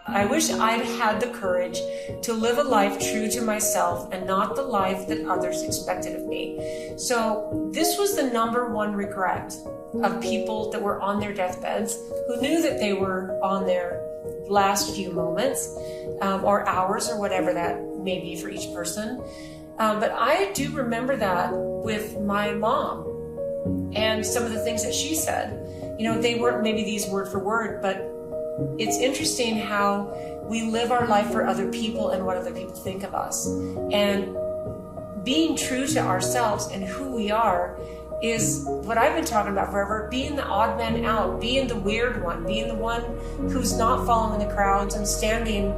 I wish I'd had the courage to live a life true to myself and not the life that others expected of me. So this was the #1 regret of people that were on their deathbeds, who knew that they were on their last few moments or hours or whatever that may be for each person. But I do remember that with my mom and some of the things that she said. You know, they weren't maybe these word for word, but it's interesting how we live our life for other people and what other people think of us. And being true to ourselves and who we are is what I've been talking about forever, being the odd man out, being the weird one, being the one who's not following the crowds and standing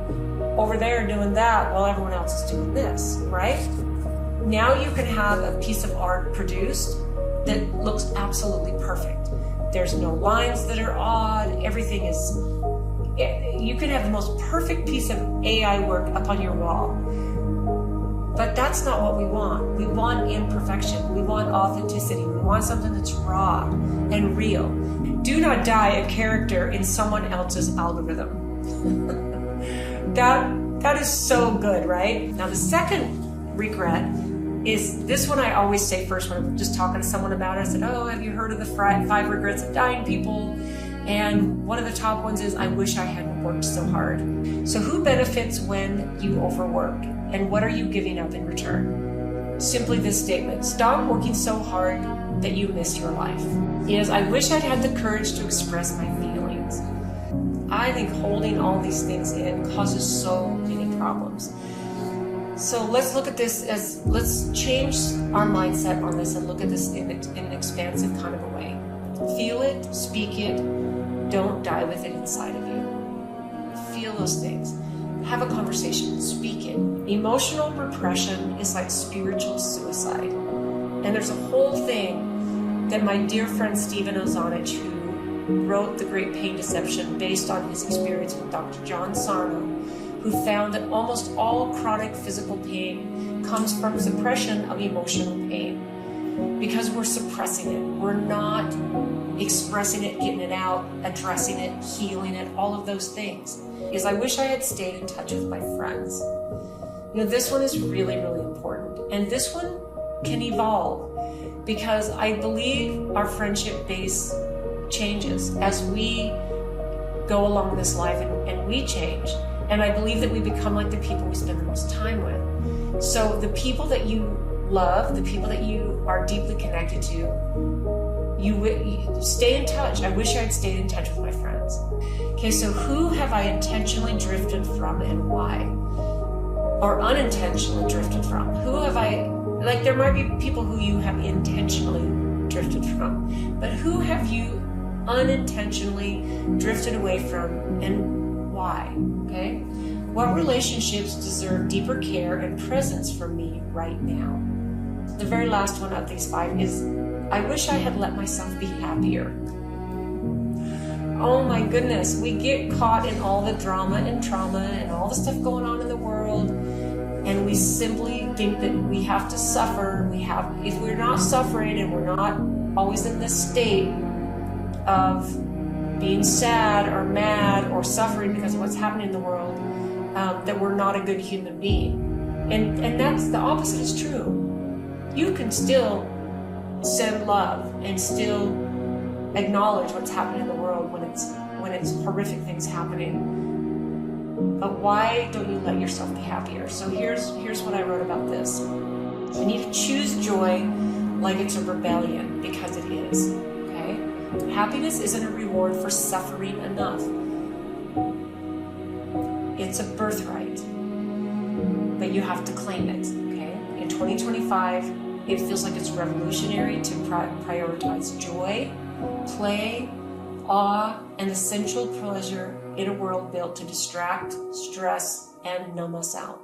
over there doing that while everyone else is doing this, right? Now you can have a piece of art produced that looks absolutely perfect. There's no lines that are odd, everything is, you can have the most perfect piece of AI work up on your wall. But that's not what we want. We want imperfection. We want authenticity. We want something that's raw and real. Do not die a character in someone else's algorithm. That is so good, right? Now the second regret is this one. I always say first when I'm just talking to someone about it. I said, oh, have you heard of the 5 regrets of dying people? And one of the top ones is, I wish I hadn't worked so hard. So who benefits when you overwork? And what are you giving up in return? Simply this statement: stop working so hard that you miss your life. Is, I wish I'd had the courage to express my feelings. I think holding all these things in causes so many problems. So let's look at this as, let's change our mindset on this and look at this in an expansive kind of a way. Feel it, speak it, don't die with it inside of you. Feel those things. Have a conversation, speak it. Emotional repression is like spiritual suicide. And there's a whole thing that my dear friend Stephen Ozanich, who wrote The Great Pain Deception based on his experience with Dr. John Sarno, who found that almost all chronic physical pain comes from suppression of emotional pain. Because we're suppressing it. We're not expressing it, getting it out, addressing it, healing it, all of those things. Is, I wish I had stayed in touch with my friends. You know, this one is really, really important. And this one can evolve because I believe our friendship base changes as we go along this life and we change. And I believe that we become like the people we spend the most time with. So the people that you love, the people that you are deeply connected to, you stay in touch. I wish I had stayed in touch with my friends. Okay, so who have I intentionally drifted from and why? Or unintentionally drifted from? Who have I, like there might be people who you have intentionally drifted from, but who have you unintentionally drifted away from and why? Okay? What relationships deserve deeper care and presence from me right now? The very last one of these 5 is, I wish I had let myself be happier. Oh my goodness, we get caught in all the drama and trauma and all the stuff going on in the world, and we simply think that we have to suffer. If we're not suffering and we're not always in this state of being sad or mad or suffering because of what's happening in the world, that we're not a good human being. And that's the opposite is true. You can still send love and still acknowledge what's happening in the world when it's horrific things happening. But why don't you let yourself be happier? So here's what I wrote about this. You need to choose joy like it's a rebellion, because it is. Okay? Happiness isn't a reward for suffering enough. It's a birthright. But you have to claim it. Okay? In 2025, it feels like it's revolutionary to prioritize joy, play, awe, and essential pleasure in a world built to distract, stress, and numb us out.